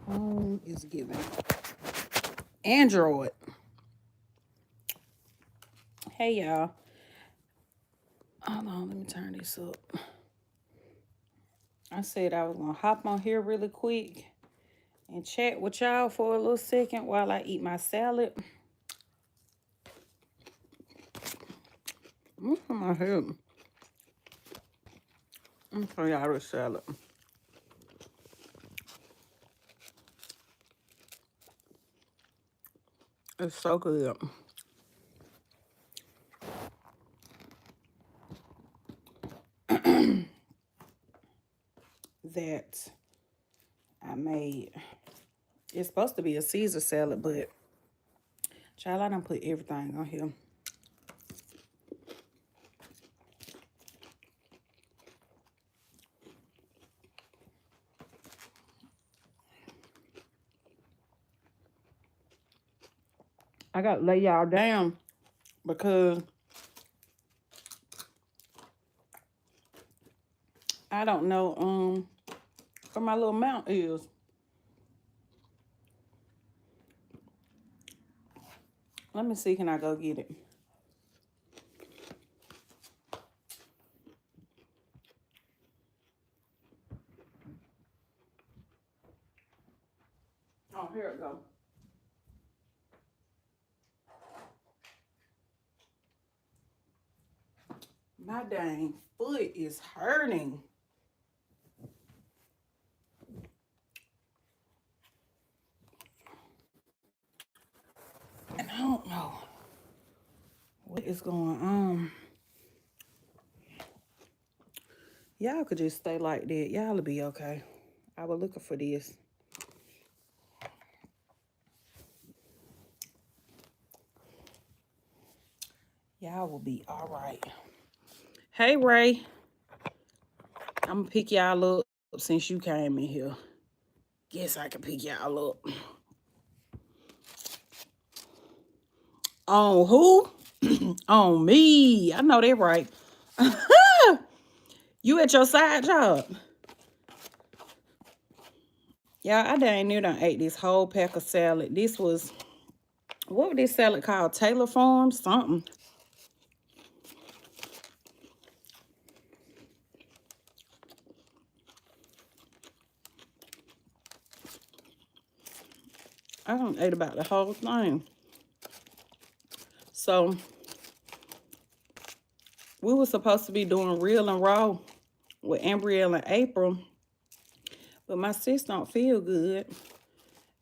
Home is giving. Android. Hey, y'all. Hold on, let me turn this up. I said I was going to hop on here really quick and chat with y'all for a little second while I eat my salad. What's in my head? Let me show y'all this salad. It's so good. That I made. It's supposed to be a Caesar salad, but child, I done put everything on here. I got to lay y'all down because I don't know where my little mount is. Let me see, can I go get it? Oh, here it go. My dang foot is hurting. And I don't know what is going on. Y'all could just stay like that. Y'all will be okay. I was looking for this. Y'all will be all right. Hey, Ray. I'm going to pick y'all up since you came in here. Guess I can pick y'all up. On who? On me. I know that right. You at your side job. Yeah, I dang near done ate this whole pack of salad. This was, what was this salad called? Taylor Farms? Something. I done ate about the whole thing. So, we were supposed to be doing Real and Raw with Ambriel and April. But my sis don't feel good.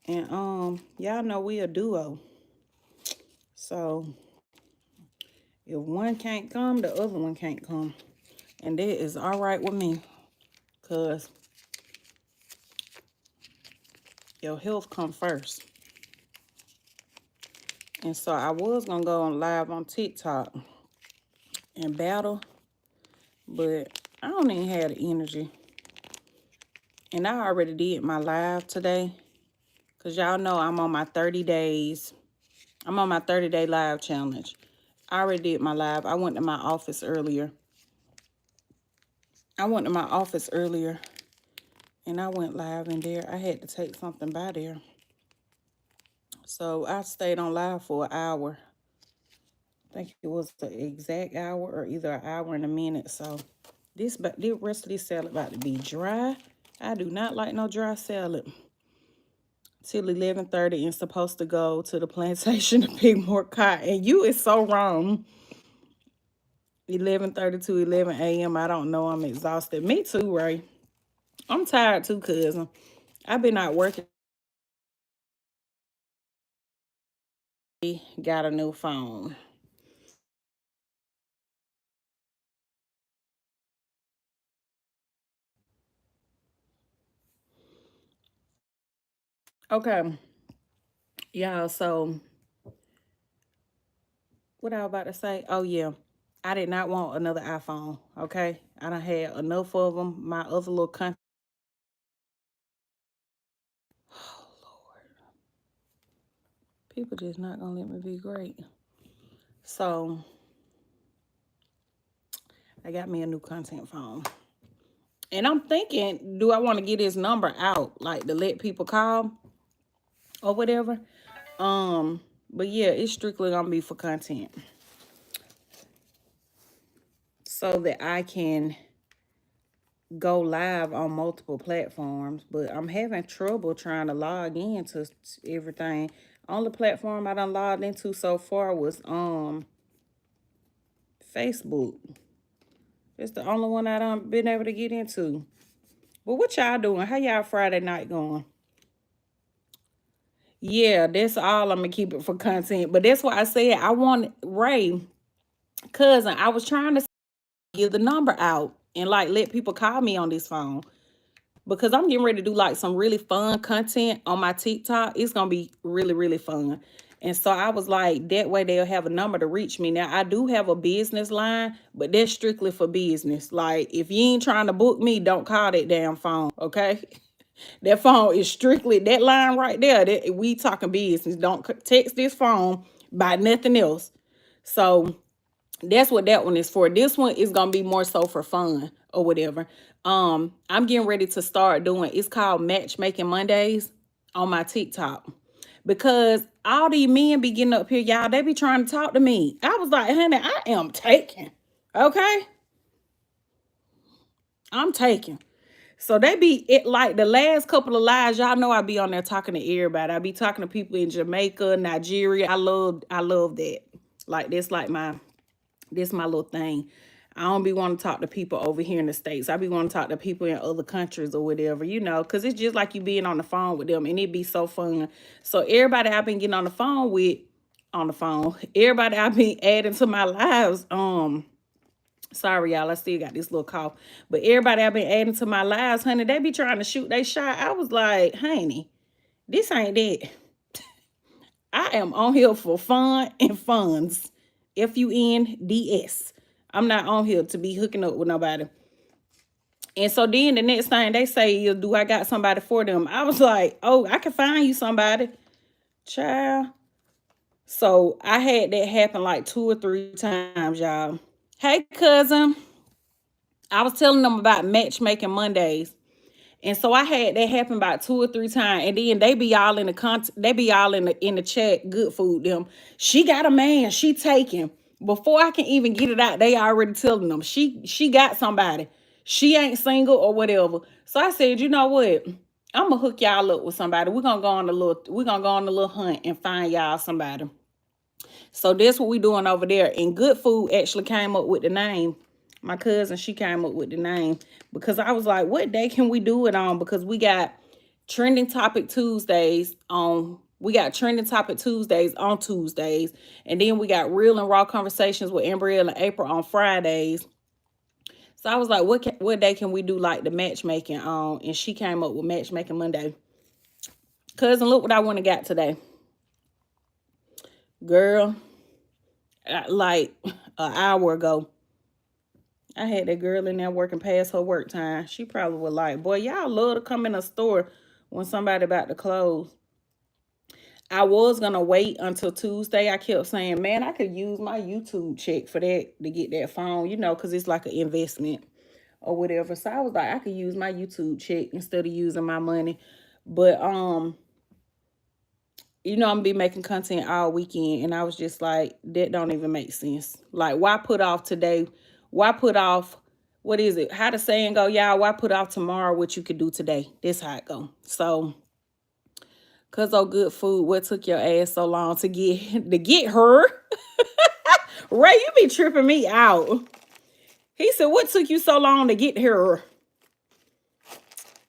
And y'all know we a duo. So if one can't come, the other one can't come. And that is all right with me. Cause your health come first. And so I was gonna go on live on TikTok and battle, but I don't even have the energy. And I already did my live today. Cause y'all know I'm on my 30 days. I'm on my 30-day live challenge. I already did my live. I went to my office earlier. And I went live in there. I had to take something by there. So I stayed on live for an hour. I think it was the exact hour or either an hour and a minute. So the rest of this salad about to be dry. I do not like no dry salad. Till 11:30 and supposed to go to the plantation to pick more cotton. And you is so wrong. 11:30 to 11 a.m. I don't know. I'm exhausted. Me too, Ray. I'm tired too, cousin. I've been out working. Got a new phone. Okay. Y'all, so what I was about to say? Oh, yeah. I did not want another iPhone, okay? I done had enough of them. My other little country. Oh, Lord. People just not gonna let me be great. So, I got me a new content phone. And I'm thinking, do I want to get his number out, like to let people call or whatever? But yeah, it's strictly gonna be for content, so that I can go live on multiple platforms. But I'm having trouble trying to log into everything. Only platform I done logged into so far was Facebook. It's the only one I done been able to get into. But what y'all doing? How y'all Friday night going? Yeah, that's all. I'm gonna keep it for content. But that's why I said I want Ray, cousin. I was trying to give the number out and like let people call me on this phone, because I'm getting ready to do like some really fun content on my TikTok. It's gonna be really, really fun. And so I was like, that way they'll have a number to reach me. Now I do have a business line, but that's strictly for business. Like if you ain't trying to book me, don't call that damn phone, okay? That phone is strictly that line right there. That we talking business. Don't text this phone by nothing else. So that's what that one is for. This one is gonna be more so for fun or whatever. I'm getting ready to start doing. It's called Matchmaking Mondays on my TikTok, because all these men be getting up here, y'all. They be trying to talk to me. I was like, honey, I am taken. Okay, I'm taken. So they be it like the last couple of lives, y'all know I be on there talking to everybody. I be talking to people in Jamaica, Nigeria. I love that. Like this my little thing. I don't be wanting to talk to people over here in the States. I be wanting to talk to people in other countries or whatever, because it's just like you being on the phone with them, and it be so fun. So everybody I've been getting on the phone with, everybody I've been adding to my lives, sorry, y'all, I still got this little cough. But everybody I've been adding to my lives, honey, they be trying to shoot they shot. I was like, honey, this ain't it. I am on here for fun and funds. FUNDS. I'm not on here to be hooking up with nobody. And so then the next thing they say is, do I got somebody for them? I was like, oh, I can find you somebody. Child. So I had that happen like 2 or 3 times, y'all. Hey, cousin. I was telling them about Matchmaking Mondays. And so I had that happen about 2 or 3 times, and then they be all in the they be all in the chat. Good food them. She got a man. She taken. Before I can even get it out, they already telling them she got somebody. She ain't single or whatever. So I said, you know what? I'm gonna hook y'all up with somebody. We're gonna go on a little hunt and find y'all somebody. So that's what we doing over there. And Good Food actually came up with the name. My cousin, she came up with the name, because I was like, what day can we do it on? Because we got trending topic Tuesdays on. We got trending topic Tuesdays on Tuesdays. And then we got real and raw conversations with Ambriel and April on Fridays. So I was like, what day can we do like the matchmaking on? And she came up with Matchmaking Monday. Cousin, look what I went and got today. Girl, like an hour ago, I had that girl in there working past her work time. She probably was like, boy, y'all love to come in a store when somebody about to close. I was going to wait until Tuesday. I kept saying, man, I could use my YouTube check for that, to get that phone, because it's like an investment or whatever. So I was like, I could use my YouTube check instead of using my money. But, I'm gonna be making content all weekend. And I was just like, that don't even make sense. Like, why put off today? Why put off, what is it? How the saying go, y'all? Why put off tomorrow what you could do today? That's how it go. So, cause Good Food, what took your ass so long to get her? Ray, you be tripping me out. He said, what took you so long to get her?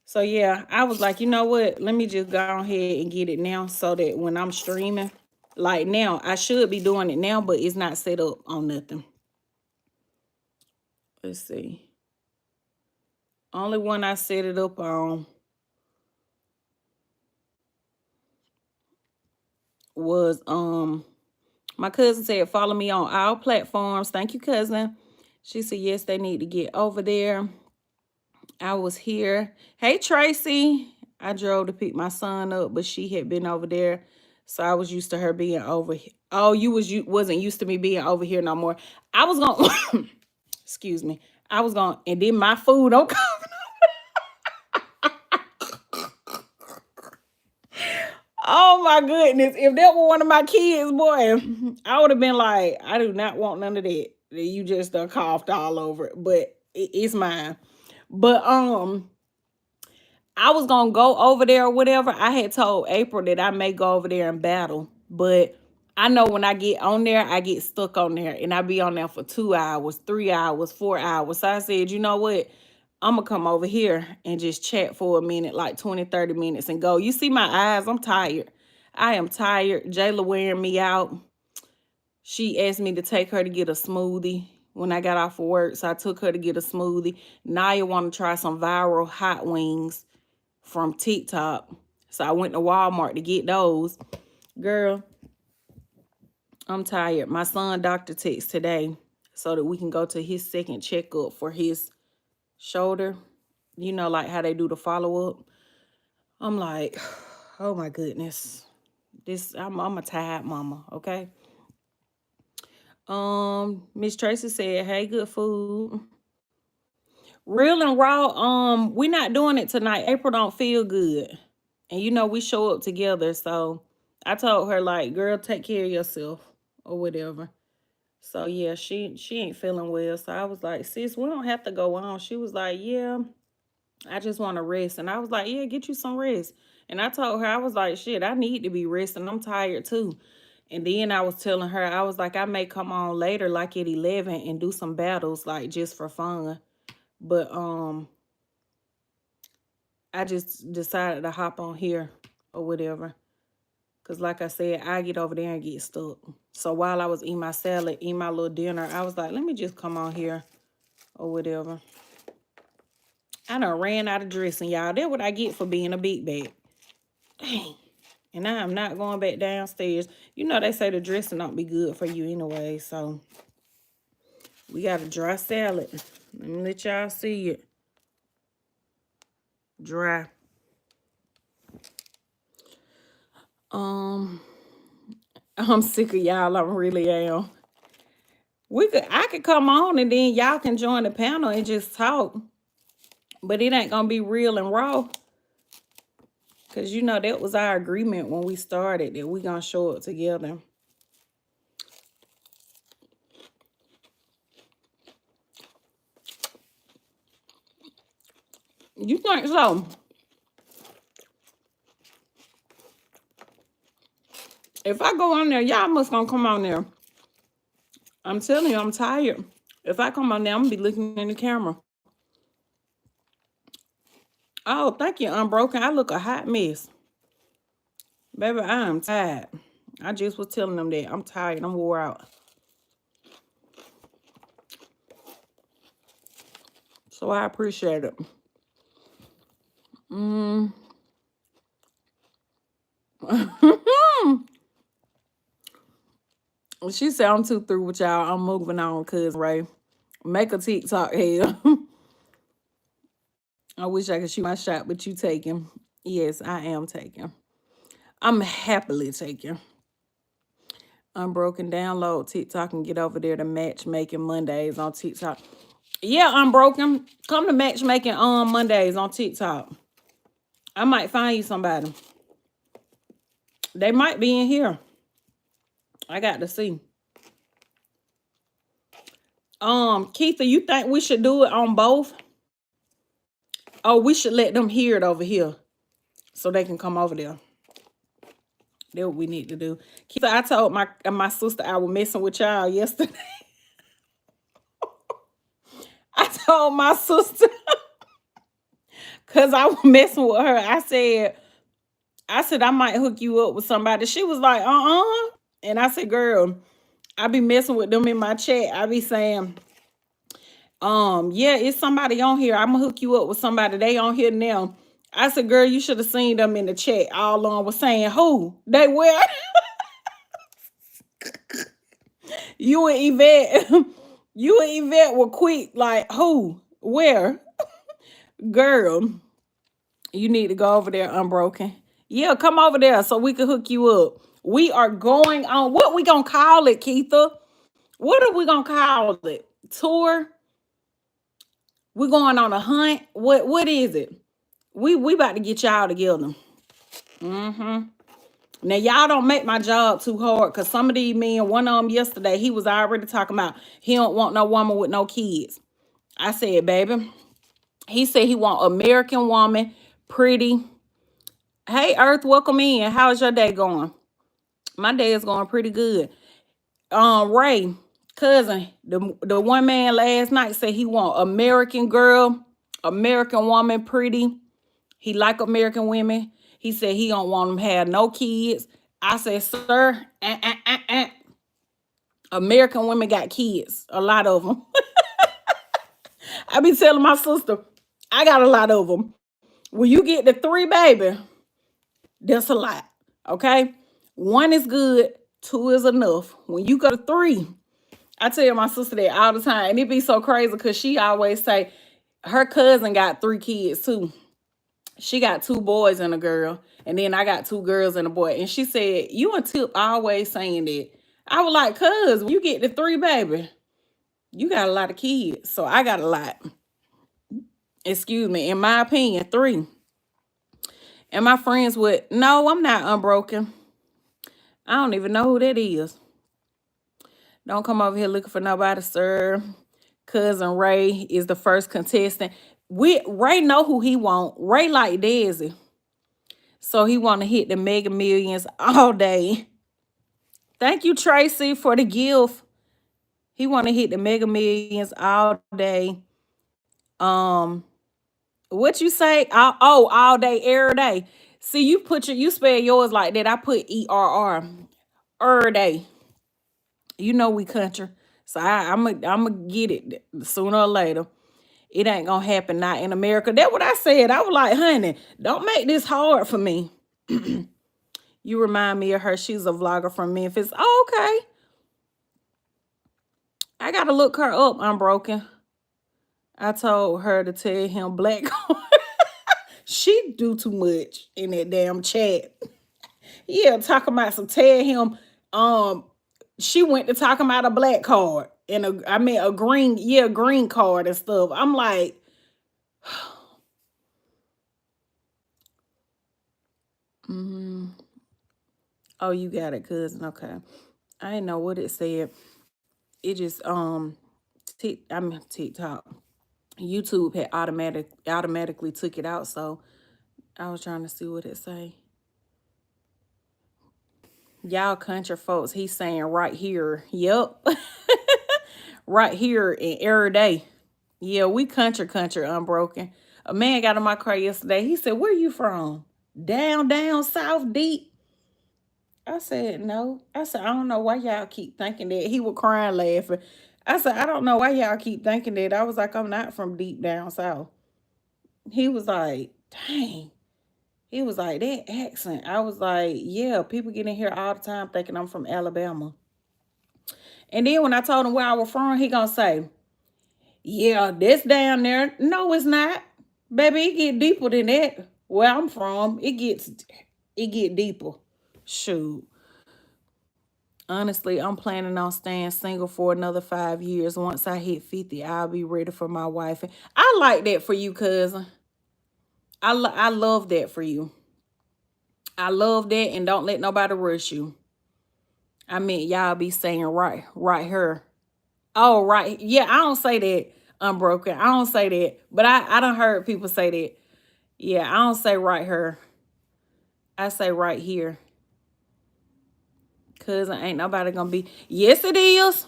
So yeah, I was like, you know what? Let me just go ahead and get it now, so that when I'm streaming, like now, I should be doing it now, but it's not set up on nothing. Let's see. Only one I set it up on was my cousin said, follow me on all platforms. Thank you, cousin. She said, yes, they need to get over there. I was here. Hey, Tracy. I drove to pick my son up, but she had been over there. So I was used to her being over here. Oh, you wasn't used to me being over here no more. I was going, excuse me. I was going, and then my food don't come. Oh my goodness. If that were one of my kids, boy, I would have been like, I do not want none of that. You just done coughed all over it. But it's mine. But I was gonna go over there or whatever. I had told April that I may go over there and battle. But I know when I get on there, I get stuck on there and I be on there for 2 hours, 3 hours, 4 hours. So I said, you know what? I'm gonna come over here and just chat for a minute, like 20, 30 minutes and go. You see my eyes, I'm tired. I am tired. Jayla wearing me out. She asked me to take her to get a smoothie when I got off of work. So I took her to get a smoothie. Naya want to try some viral hot wings from TikTok. So I went to Walmart to get those. Girl, I'm tired. My son doctor texts today so that we can go to his second checkup for his shoulder. You know, like how they do the follow-up. I'm like, oh my goodness. I'm a tired mama, okay? Miss Tracy said, hey, good food. Real and raw, we're not doing it tonight. April don't feel good. And you know, we show up together. So I told her, like, girl, take care of yourself or whatever. So yeah, she ain't feeling well. So I was like, sis, we don't have to go on. She was like, yeah, I just want to rest. And I was like, yeah, get you some rest. And I told her, I was like, shit, I need to be resting. I'm tired too. And then I was telling her, I was like, I may come on later, like at 11 and do some battles, like just for fun. But I just decided to hop on here or whatever. Because like I said, I get over there and get stuck. So while I was eating my salad, eating my little dinner, I was like, let me just come on here or whatever. I done ran out of dressing, y'all. That's what I get for being a big bag. Dang. And I'm not going back downstairs. You know, they say the dressing don't be good for you anyway. So we got a dry salad. Let me let y'all see it. Dry. I'm sick of y'all. I really am. I could come on and then y'all can join the panel and just talk. But it ain't gonna be real and raw. Cause you know that was our agreement when we started that we gonna show up together. You think so? If I go on there, y'all must gonna come on there. I'm telling you, I'm tired. If I come on there, I'm gonna be looking in the camera. Oh, thank you, Unbroken. I look a hot mess. Baby, I am tired. I just was telling them that. I'm tired. I'm wore out. So I appreciate it. She said I'm too through with y'all. I'm moving on, cuz Ray. Make a TikTok here. I wish I could shoot my shot, but you taking. Yes, I am taking. I'm happily taking. Unbroken, download TikTok and get over there to matchmaking Mondays on TikTok. Yeah, Unbroken. Come to matchmaking on Mondays on TikTok. I might find you somebody. They might be in here. I got to see. Keitha, you think we should do it on both? Oh, we should let them hear it over here so they can come over there. That's what we need to do. Keitha, I told my sister I was messing with y'all yesterday. I told my sister because I was messing with her. I said I might hook you up with somebody. She was like, And I said, girl, I be messing with them in my chat. I be saying, yeah, it's somebody on here. I'm gonna hook you up with somebody. They on here now. I said, girl, you should have seen them in the chat. All on was saying, who? They were. You and Yvette. You and Yvette were quick. Like, who? Where? Girl, you need to go over there, Unbroken. Yeah, come over there so we can hook you up. We are going on, what we gonna call it, Keitha? What are we gonna call it? Tour? We going on a hunt? What is it? We about to get y'all together. Now, y'all don't make my job too hard, because some of these men, one of them yesterday, he was already talking about he don't want no woman with no kids. I said, baby, he said he want American woman, pretty. Hey, Earth, welcome in. How's your day going? My day is going pretty good. Ray, cousin, the one man last night said he want American girl, American woman, pretty. He like American women. He said he don't want them have no kids. I said, sir, American women got kids, a lot of them. I be telling my sister, I got a lot of them. When you get the 3, baby, that's a lot. Okay, 1 is good, 2 is enough. When you go to 3, I tell my sister that all the time, and it be so crazy because she always say her cousin got 3 kids too. She got 2 boys and a girl, and then I got 2 girls and a boy. And she said, you and Tip always saying that. I was like, cuz, when you get the 3, baby, you got a lot of kids. So I got a lot. Excuse me. In my opinion, 3. Am I friends with? No, I'm not unbroken. I don't even know who that is. Don't come over here looking for nobody, sir. Cousin Ray is the first contestant. Ray know who he want. Ray like Desi. So he want to hit the Mega Millions all day. Thank you, Tracy, for the gift. He want to hit the Mega Millions all day. What you say? All day, every day. See, you spell yours like that. I put ERR. Every day. You know we country. So I'm a get it sooner or later. It ain't gonna happen not in America. That's what I said. I was like, honey, don't make this hard for me. You remind me of her. She's a vlogger from Memphis. Oh, okay. I gotta look her up. I'm broken. I told her to tell him black. She do too much in that damn chat. Yeah, talking about some tell him. She went to talking about a black card and a green card and stuff. I'm like, oh, you got it, cousin. Okay, I didn't know what it said. It just TikTok. YouTube had automatically took it out, so I was trying to see what it say. Y'all country folks, he's saying right here. Yep. Right here in every day. Yeah, we country unbroken. A man got in my car yesterday. He said, where you from? Down south deep. I said, no. I said, I don't know why y'all keep thinking that. He was crying laughing. I said, I don't know why y'all keep thinking that. I was like, I'm not from deep down south. He was like, dang. He was like, that accent. I was like, yeah, people get in here all the time thinking I'm from Alabama. And then when I told him where I was from, he gonna say, yeah, this down there. No, it's not. Baby, it get deeper than that. Where I'm from, it get deeper. Shoot. Honestly, I'm planning on staying single for another 5 years. Once I hit 50, I'll be ready for my wife. I like that for you, cousin. I love that for you. I love that, and don't let nobody rush you. I mean, y'all be saying right here. Oh, right. Yeah, I don't say that unbroken. I don't say that. But I done heard people say that. Yeah, I don't say right here. I say right here. Cousin, ain't nobody gonna be. Yes, it is.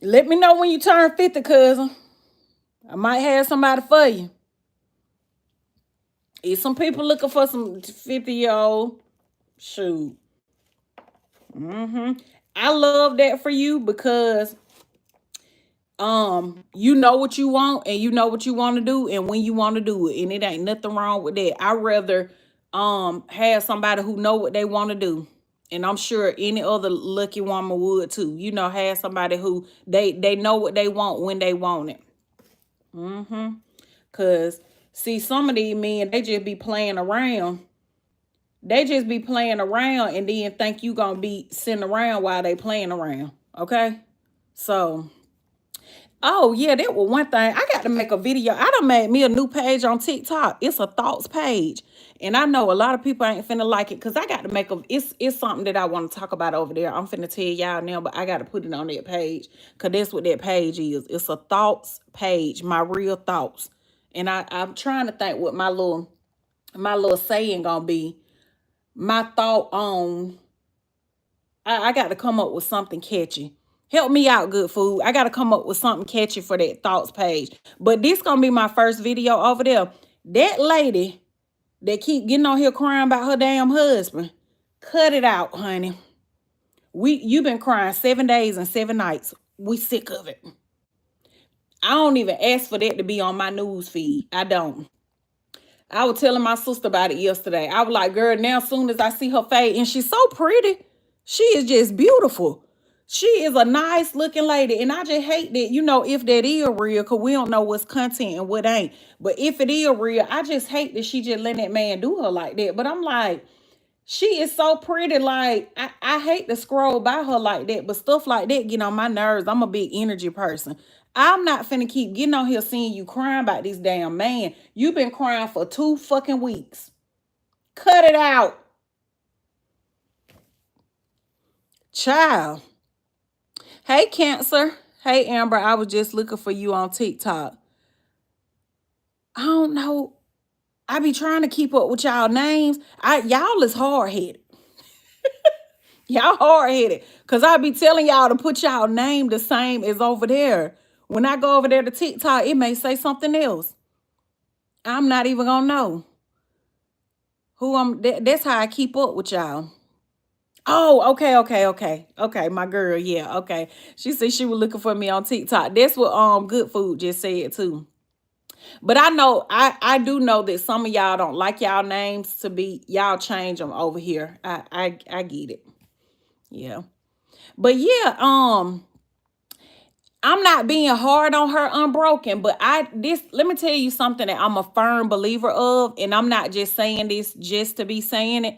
Let me know when you turn 50, cousin. I might have somebody for you. If some people looking for some 50-year-old, shoot. I love that for you because you know what you want and you know what you want to do and when you want to do it, and it ain't nothing wrong with that. I rather have somebody who know what they want to do, and I'm sure any other lucky woman would too. You know, have somebody who they know what they want when they want it. Cause see, some of these men, they just be playing around. They just be playing around and then think you gonna be sitting around while they playing around. Okay, so Oh, yeah, that was one thing. I got to make a video. I done made me a new page on TikTok. It's a thoughts page. And I know a lot of people ain't finna like it because I got to make a, it's something that I want to talk about over there. I'm finna tell y'all now, but I got to put it on that page because that's what that page is. It's a thoughts page, my real thoughts. And I'm trying to think what my little saying gonna be. My thought on, I got to come up with something catchy. Help me out, good food. I got to come up with something catchy for that thoughts page. But this going to be my first video over there. That lady that keep getting on here crying about her damn husband, cut it out, honey. You've been crying 7 days and 7 nights. We sick of it. I don't even ask for that to be on my news feed. I don't. I was telling my sister about it yesterday. I was like, girl, now as soon as I see her face, and she's so pretty. She is just beautiful. She is a nice looking lady. And I just hate that, if that is real, because we don't know what's content and what ain't. But if it is real, I just hate that she just let that man do her like that. But I'm like, she is so pretty. Like, I hate to scroll by her like that, but stuff like that get on my nerves. I'm a big energy person. I'm not finna keep getting on here seeing you crying about this damn man. You've been crying for 2 fucking weeks. Cut it out. Child. Hey, Cancer. Hey, Amber. I was just looking for you on TikTok. I don't know. I be trying to keep up with y'all names. Y'all is hard-headed. Y'all hard-headed. Because I be telling y'all to put y'all name the same as over there. When I go over there to TikTok, it may say something else. I'm not even going to know who that's how I keep up with y'all. Oh, okay, my girl, yeah, okay. She said she was looking for me on TikTok. That's what Good Food just said too. But I know I do know that some of y'all don't like y'all names to be, y'all change them over here. I get it. Yeah. But yeah, I'm not being hard on her, Unbroken, but let me tell you something that I'm a firm believer of, and I'm not just saying this just to be saying it.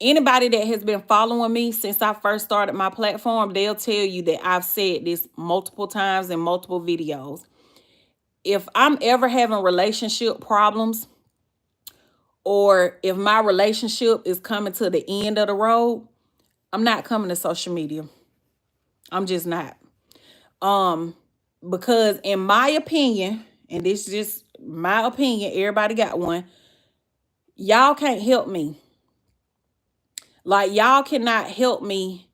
Anybody that has been following me since I first started my platform, they'll tell you that I've said this multiple times in multiple videos. If I'm ever having relationship problems, or if my relationship is coming to the end of the road, I'm not coming to social media. I'm just not. Because in my opinion, and this is just my opinion, everybody got one, y'all can't help me. Like, y'all cannot help me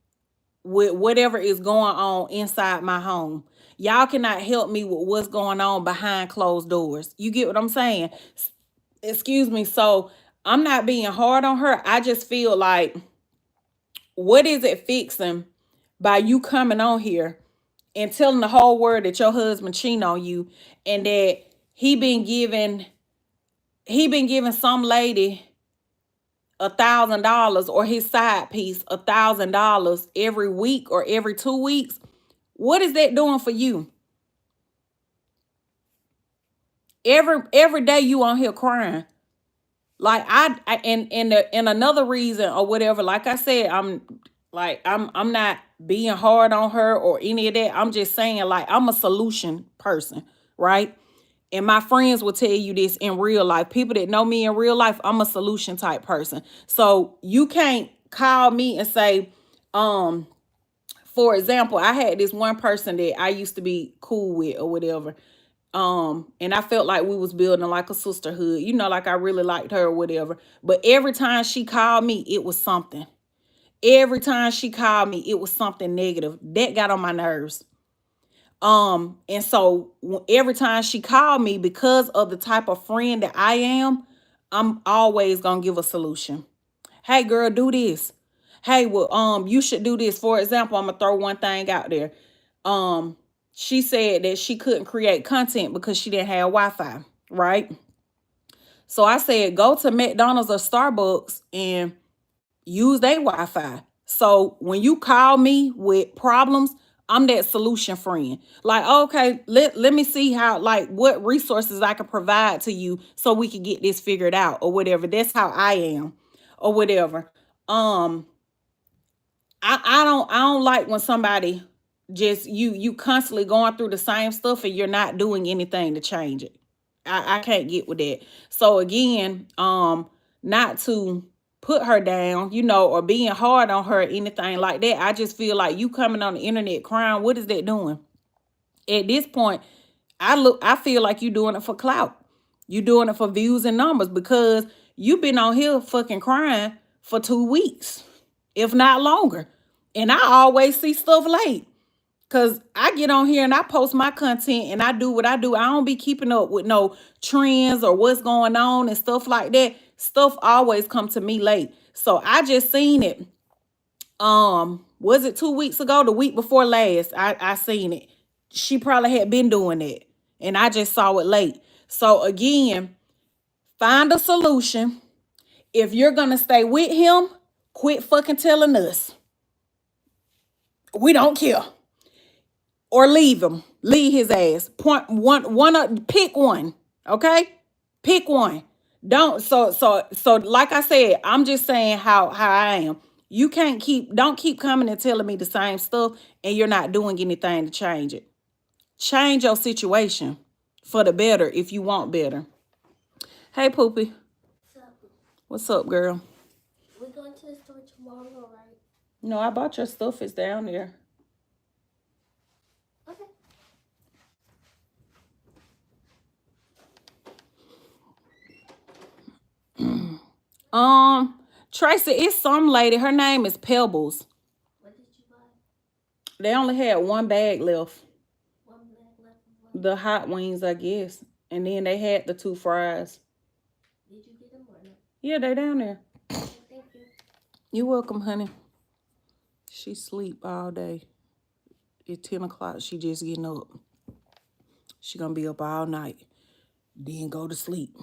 with whatever is going on inside my home. Y'all cannot help me with what's going on behind closed doors. You get what I'm saying? Excuse me. So I'm not being hard on her. I just feel like, what is it fixing by you coming on here and telling the whole world that your husband cheating on you, and that he been giving some lady $1,000, or his side piece $1,000 every week or every 2 weeks? What is that doing for you? Every day you on here crying. Like, and another reason or whatever, like I said, I'm not being hard on her or any of that. I'm just saying, like, I'm a solution person, right? And my friends will tell you this in real life. People that know me in real life, I'm a solution type person. So you can't call me and say, for example, I had this one person that I used to be cool with or whatever. And I felt like we was building like a sisterhood, like I really liked her or whatever. But every time she called me, it was something. Every time she called me, it was something negative. That got on my nerves. And so every time she called me, because of the type of friend that I am, I'm always gonna give a solution. Hey girl, do this. Hey, well, you should do this. For example, I'm gonna throw one thing out there. She said that she couldn't create content because she didn't have Wi-Fi, right? So I said, go to McDonald's or Starbucks and use their Wi-Fi. So when you call me with problems, I'm that solution friend. Like, okay, let me see how, like, what resources I can provide to you so we can get this figured out or whatever. That's how I am or whatever. I don't like when somebody Just you constantly going through the same stuff and you're not doing anything to change it. I can't get with that. So again, not to put her down, or being hard on her or anything like that. I just feel like you coming on the internet crying, what is that doing? At this point, I feel like you doing it for clout. You doing it for views and numbers, because you've been on here fucking crying for 2 weeks, if not longer. And I always see stuff late. Cause I get on here and I post my content and I do what I do. I don't be keeping up with no trends or what's going on and stuff like that. Stuff always come to me late. So I just seen it. Was it 2 weeks ago? The week before last, I seen it. She probably had been doing it and I just saw it late. So again, find a solution. If you're gonna stay with him, quit fucking telling us. We don't care. Or leave him. Leave his ass. Pick one. Okay? Pick one. Don't so like I said, I'm just saying how I am. Don't keep coming and telling me the same stuff and you're not doing anything to change it. Change your situation for the better if you want better. Hey Poopy. What's up, girl? We're going to the store tomorrow, right? No, I bought your stuff. It's down there. Tracy, it's some lady. Her name is Pebbles. What did you buy? They only had one bag left. One bag left of what? The hot wings, I guess. And then they had the 2 fries. Did you get them or not? Yeah, they down there. Okay, thank you. You're welcome, honey. She sleep all day. At 10 o'clock, she just getting up. She gonna be up all night. Then go to sleep.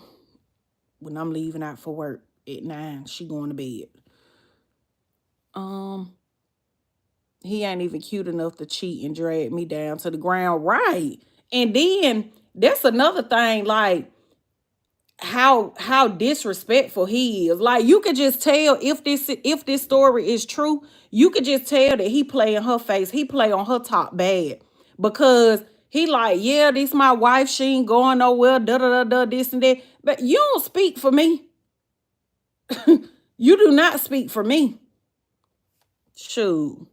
When I'm leaving out for work at 9, she going to bed. He ain't even cute enough to cheat and drag me down to the ground, right? And then that's another thing, like how disrespectful he is. Like, you could just tell if this story is true, you could just tell that he play in her face. He play on her top bad, because he like, yeah, this my wife. She ain't going nowhere. Da da da da. This and that. But you don't speak for me. You do not speak for me. Shoot.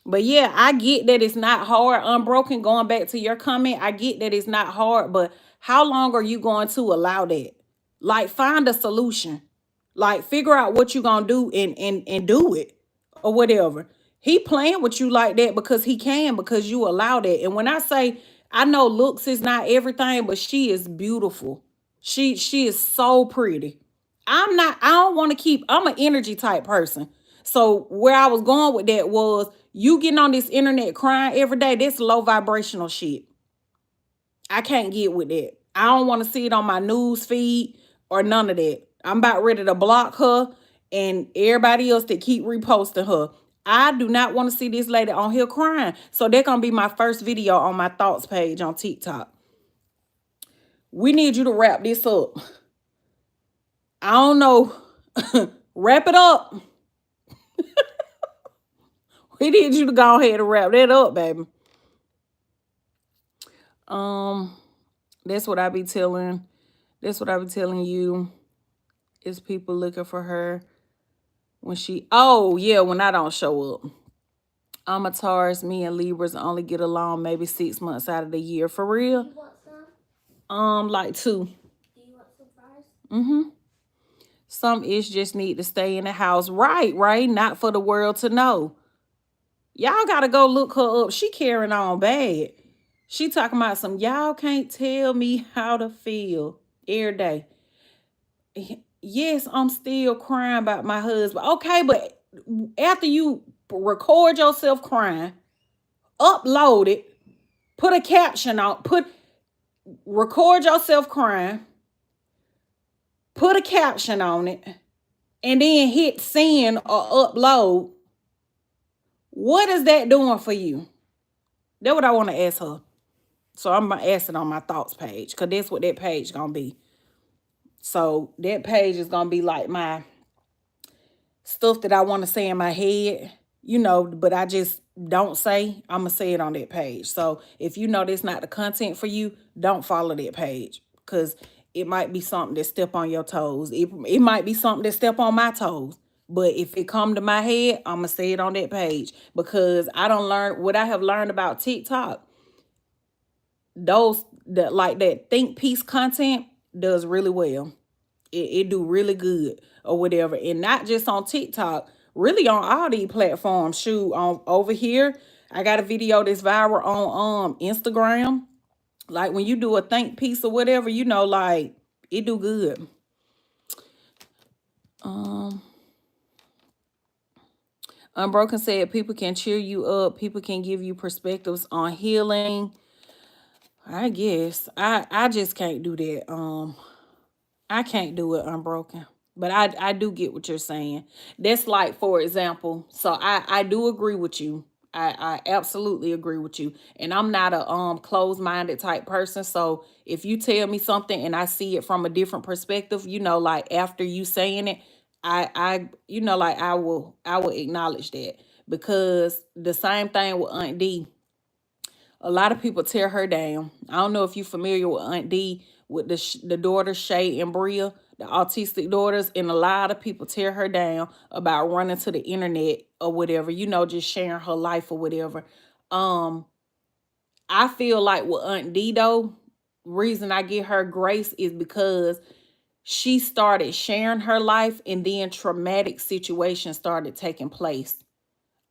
But yeah, I get that it's not hard. Unbroken, going back to your comment, I get that it's not hard, but how long are you going to allow that? Like, find a solution. Like, figure out what you're going to do and do it or whatever. He playing with you like that because he can, because you allow that. And when I say, I know looks is not everything, but she is beautiful. She is so pretty. I'm an energy type person. So where I was going with that was, you getting on this internet crying every day, that's low vibrational shit. I can't get with that. I don't want to see it on my news feed or none of that. I'm about ready to block her and everybody else that keep reposting her. I do not want to see this lady on here crying. So that's going to be my first video on my thoughts page on TikTok. We need you to wrap this up. I don't know. Wrap it up. We need you to go ahead and wrap that up, baby. That's what I be telling. That's what I be telling you. Is people looking for her when when I don't show up. I'm a Taurus. Me and Libras only get along maybe 6 months out of the year. For real. Do you want some? Like 2. Do you want some fries? Some ish just need to stay in the house. Right. Not for the world to know. Y'all gotta go look her up. She carrying on bad. She talking about some, y'all can't tell me how to feel every day. Yes, I'm still crying about my husband. Okay, but after you record yourself crying, upload it, put a caption on, record yourself crying, put a caption on it, and then hit send or upload. What is that doing for you? That's what I want to ask her. So I'm going to ask it on my thoughts page, because that's what that page going to be. So that page is going to be like my stuff that I want to say in my head, but I just don't say, I'm going to say it on that page. So if you know that's not the content for you, don't follow that page, because it might be something that step on your toes. It might be something that step on my toes. But if it come to my head, I'm going to say it on that page, because I don't learn what I have learned about TikTok. Those that like that think piece content does really well. It do really good or whatever, and not just on TikTok, really on all these platforms. Shoot, on over here I got a video that's viral on Instagram. Like when you do a think piece or whatever, like it do good. Unbroken said people can cheer you up, people can give you perspectives on healing. I guess I just can't do that. I can't do it, Unbroken. But I do get what you're saying. That's like, for example, so I do agree with you. I absolutely agree with you. And I'm not a closed-minded type person. So if you tell me something and I see it from a different perspective, like after you saying it, like I will acknowledge that. Because the same thing with Aunt D. A lot of people tear her down. I don't know if you're familiar with Aunt D, with the daughters, Shay and Bria, the autistic daughters, and a lot of people tear her down about running to the internet or whatever, just sharing her life or whatever. I feel like with Aunt D though, reason I give her grace is because she started sharing her life, and then traumatic situations started taking place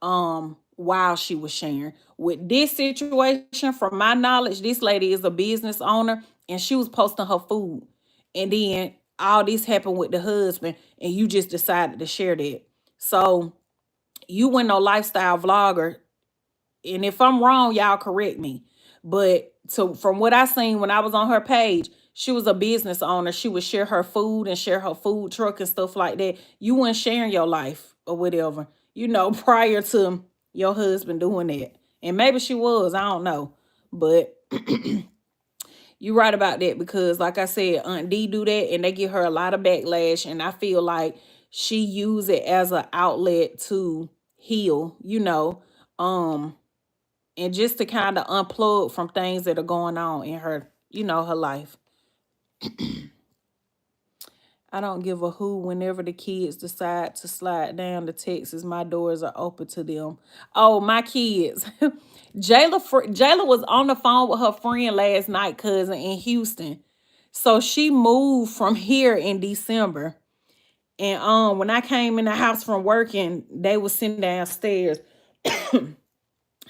while she was sharing. With this situation, from my knowledge, this lady is a business owner, and she was posting her food, and then all this happened with the husband, and you just decided to share that. So you went no lifestyle vlogger, and if I'm wrong, y'all correct me. But so from what I seen when I was on her page, she was a business owner. She would share her food and share her food truck and stuff like that. You weren't sharing your life or whatever, prior to your husband doing that. And maybe she was, I don't know. But you're right about that, because like I said, Aunt D do that and they give her a lot of backlash. And I feel like she used it as an outlet to heal, and just to kind of unplug from things that are going on in her, her life. I don't give a who. Whenever the kids decide to slide down to Texas, my doors are open to them. Oh, my kids. Jayla was on the phone with her friend last night, cousin, in Houston. So she moved from here in December. And when I came in the house from working, they was sitting downstairs.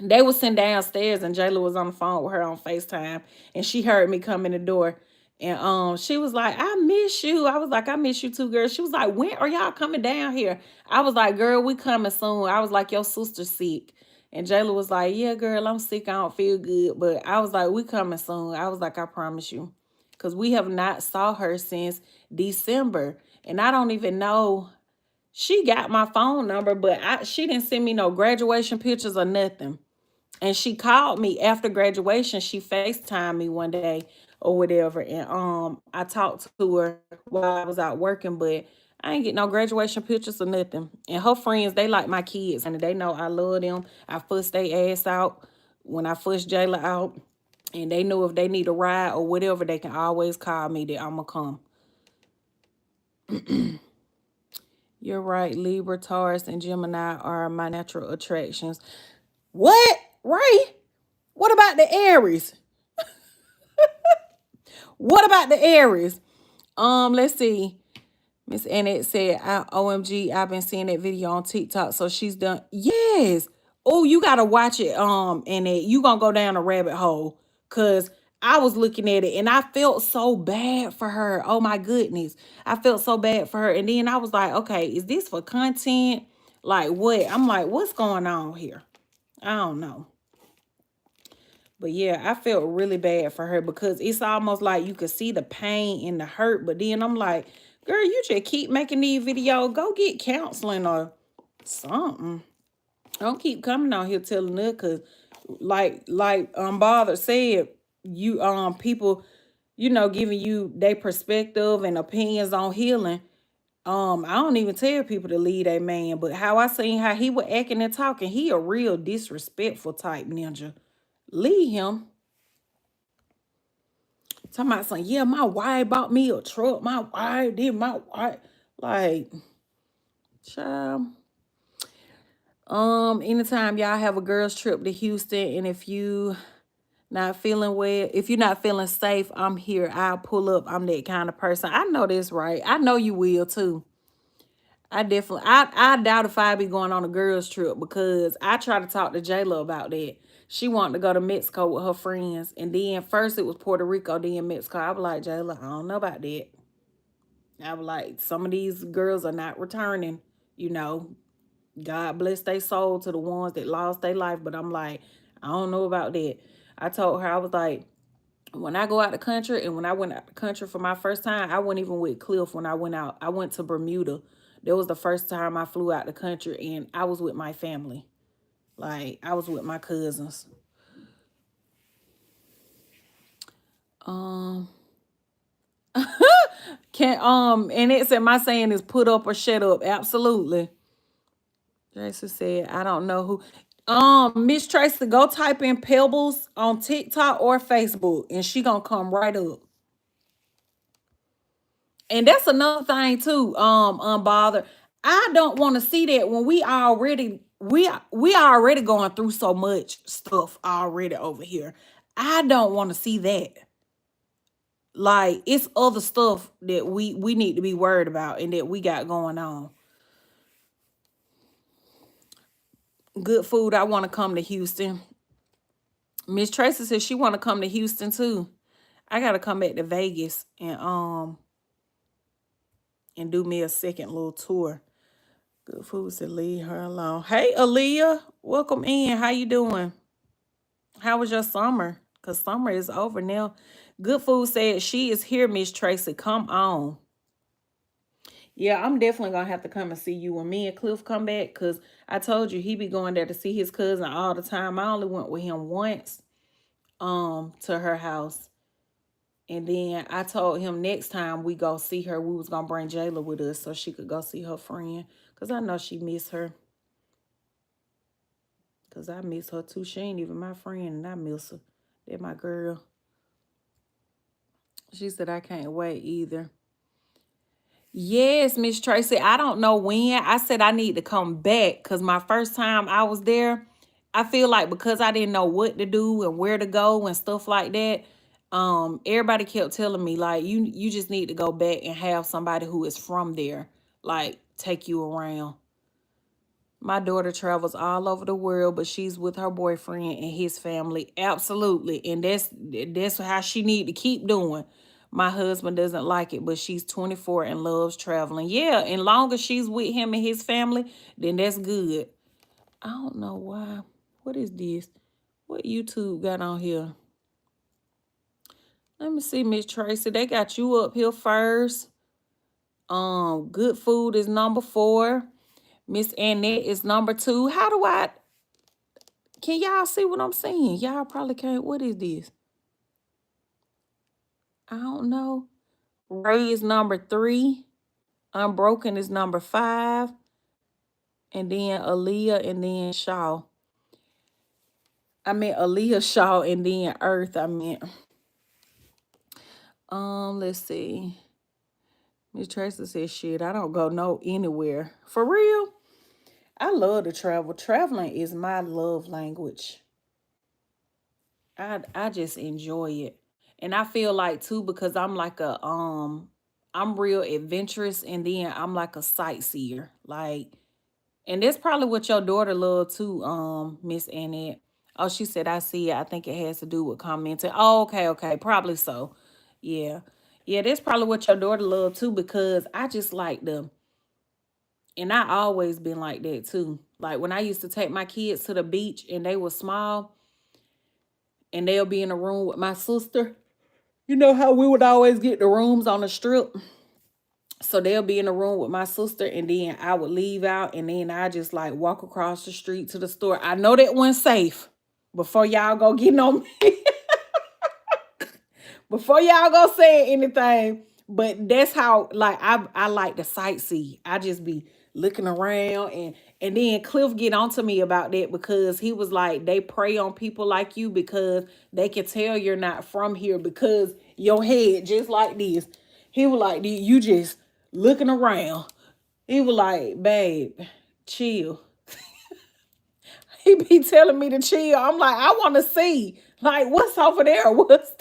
They was sitting downstairs, and Jayla was on the phone with her on FaceTime, and she heard me come in the door. And she was like, I miss you. I was like, I miss you too, girl. She was like, when are y'all coming down here? I was like, girl, we coming soon. I was like, your sister's sick. And Jayla was like, yeah, girl, I'm sick. I don't feel good. But I was like, we coming soon. I was like, I promise you. Because we have not saw her since December. And I don't even know. She got my phone number, but she didn't send me no graduation pictures or nothing. And she called me after graduation. She FaceTimed me one day or whatever. And I talked to her while I was out working, but I ain't get no graduation pictures or nothing. And her friends, they like my kids, and they know I love them. I fussed their ass out when I fussed Jayla out. And they know if they need a ride or whatever, they can always call me that I'ma come. You're right. Libra, Taurus, and Gemini are my natural attractions. What? Right? What about the Aries? What about the Aries? Let's see. Miss Annette said, OMG, I've been seeing that video on TikTok. So she's done. Yes. Oh, you gotta watch it. Annette, you gonna go down a rabbit hole. Cause I was looking at it and I felt so bad for her. Oh my goodness. I felt so bad for her. And then I was like, okay, is this for content? Like what? I'm like, what's going on here? I don't know. But yeah, I felt really bad for her, because it's almost like you could see the pain and the hurt. But then I'm like, girl, you just keep making these videos. Go get counseling or something. Don't keep coming out here telling her, because like Bothered said, you people, giving you their perspective and opinions on healing. I don't even tell people to leave a man, but how I seen how he was acting and talking, he a real disrespectful type ninja. Leave him. Talking about something, yeah, my wife bought me a truck. My wife did my wife. Like, child. Anytime y'all have a girls trip to Houston, and if you not feeling well, if you're not feeling safe, I'm here. I'll pull up. I'm that kind of person. I know this, right? I know you will too. I doubt if I be going on a girls trip because I tried to talk to Jayla about that. She wanted to go to Mexico with her friends, and then first it was Puerto Rico, then Mexico. I was like, Jayla, I don't know about that. I was like, some of these girls are not returning. You know, God bless their soul to the ones that lost their life, but I'm like, I don't know about that. I told her, I was like, when I go out the country, and when I went out the country for my first time, I went even with Cliff when I went out. I went to Bermuda. That was the first time I flew out the country, and I was with my family. Like, I was with my cousins. Um, and it said my saying is put up or shut up. Absolutely. Jason said, I don't know who. Miss Tracy, go type in Pebbles on TikTok or Facebook, and she gonna come right up. And that's another thing too, unbothered. I don't want to see that when we already going through so much stuff already over here. I don't want to see that. Like, it's other stuff that we need to be worried about and that we got going on. Good food. I want to come to Houston. Miss Tracy says she want to come to Houston too. I gotta come back to Vegas and do me a second little tour. Good food said leave her alone. Hey, Aaliyah, welcome in. How you doing? How was your summer? Because summer is over now. Good food said she is here, Miss Tracy. Come on. Yeah, I'm definitely going to have to come and see you when me and Cliff come back, because I told you he be going there to see his cousin all the time. I only went with him once to her house. And then I told him next time we go see her, we was going to bring Jayla with us so she could go see her friend, because I know she miss her. Because I miss her too. She ain't even my friend, and I miss her. That my girl. She said, I can't wait either. Yes, Miss Tracy. I don't know when. I said I need to come back because my first time I was there, I feel like because I didn't know what to do and where to go and stuff like that, everybody kept telling me, like, you just need to go back and have somebody who is from there, like, take you around. My daughter travels all over the world, but she's with her boyfriend and his family. Absolutely. And that's how she need to keep doing. My husband doesn't like it, but she's 24 and loves traveling. Yeah, and long as she's with him and his family, then that's good. I don't know why. What is this? What YouTube got on here? Let me see, Miss Tracy. They got you up here first. Good food is number 4. Miss Annette is number 2. How do I... Can y'all see what I'm saying? Y'all probably can't. What is this? I don't know. Ray is number 3. Unbroken is number 5. And then Aaliyah and then Shaw. I meant Aaliyah, Shaw, and then Earth. I meant. Let's see. Miss Tracy says, shit, I don't go anywhere. For real? I love to travel. Traveling is my love language. I just enjoy it. And I feel like too, because I'm like I'm real adventurous, and then I'm like a sightseer. Like, and that's probably what your daughter loved too, Miss Annette. Oh, she said I see it. I think it has to do with commenting. Oh, okay, probably so. Yeah. Yeah, that's probably what your daughter loved too, because I just like them. And I always been like that too. Like when I used to take my kids to the beach and they were small and they'll be in a room with my sister. You know how we would always get the rooms on the strip? So they'll be in the room with my sister, and then I would leave out, and then I just like walk across the street to the store. I know that one's safe. Before y'all go getting on me. Before y'all go say anything. But that's how like I like to sightsee. I just be looking around and then Cliff get onto me about that because he was like they prey on people like you because they can tell you're not from here because your head just like this. He was like you just looking around. He was like, babe, chill. He be telling me to chill. I'm like, I want to see. Like, what's over there? What's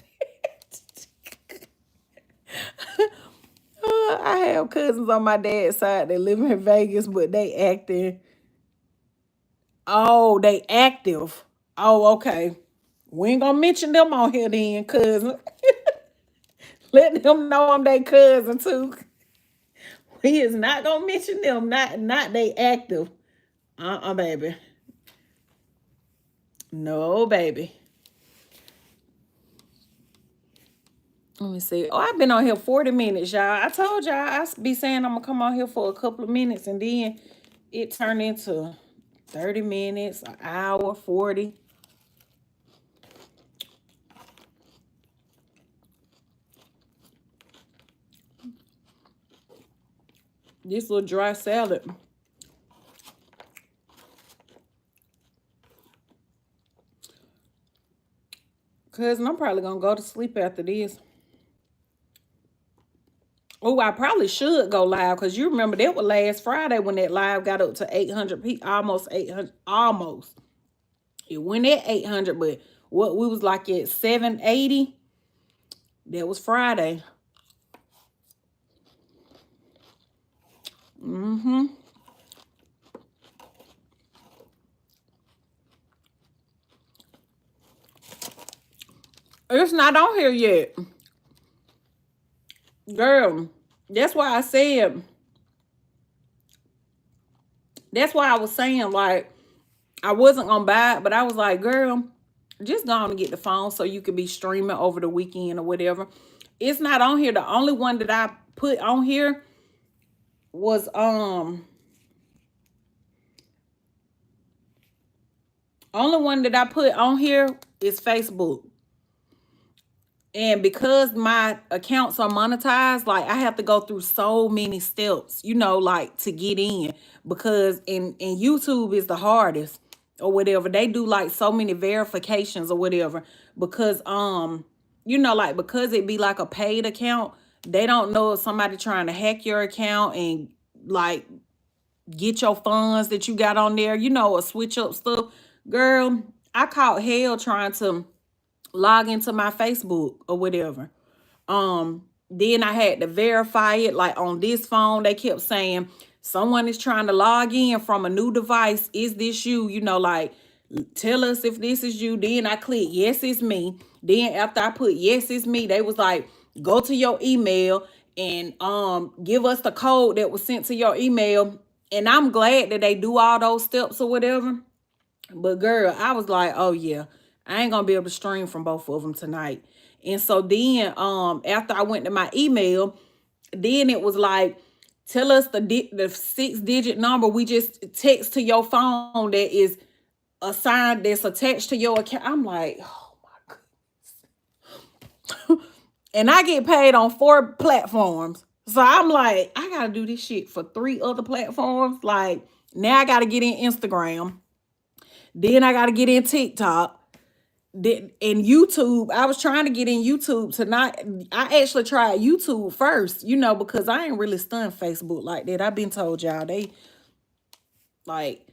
I have cousins on my dad's side that live in Vegas, but they acting. Oh, they active. Oh, okay. We ain't gonna mention them on here then, cousin. Let them know I'm their cousin too. We is not gonna mention them. Not they active. Baby. No, baby. Let me see. Oh, I've been on here 40 minutes, y'all. I told y'all I be saying I'm gonna come on here for a couple of minutes and then it turned into 30 minutes, an hour, 40. This little dry salad. Cousin, I'm probably gonna go to sleep after this. Oh, I probably should go live because you remember that was last Friday when that live got up to 800 people, almost 800, almost. It went at 800, but what we was like at 780, that was Friday. Mm-hmm. It's not on here yet. Girl, that's why I said, that's why I was saying, like, I wasn't gonna buy it, but I was like, girl, just go on and get the phone so you could be streaming over the weekend or whatever. It's not on here. The only one that I put on here was only one that I put on here is Facebook. And because my accounts are monetized, like I have to go through so many steps, like to get in. Because in YouTube is the hardest or whatever. They do like so many verifications or whatever. Because like because it be like a paid account, they don't know if somebody trying to hack your account and like get your funds that you got on there, or switch up stuff. Girl, I caught hell trying to log into my Facebook or whatever. Then I had to verify it. Like on this phone, they kept saying someone is trying to log in from a new device. Is this you? Like tell us if this is you. Then I click yes, it's me. Then after I put yes, it's me, they was like, go to your email and give us the code that was sent to your email. And I'm glad that they do all those steps or whatever. But girl, I was like, oh yeah, I ain't gonna be able to stream from both of them tonight. And so then after I went to my email, then it was like, tell us the 6-digit number we just text to your phone that is assigned, that's attached to your account. I'm like, oh my god. And I get paid on 4 platforms. So I'm like, I gotta do this shit for 3 other platforms. Like now I gotta get in Instagram. Then I gotta get in TikTok. In YouTube, I was trying to get in YouTube tonight. I actually tried YouTube first, because I ain't really stunned Facebook like that. I've been told y'all they like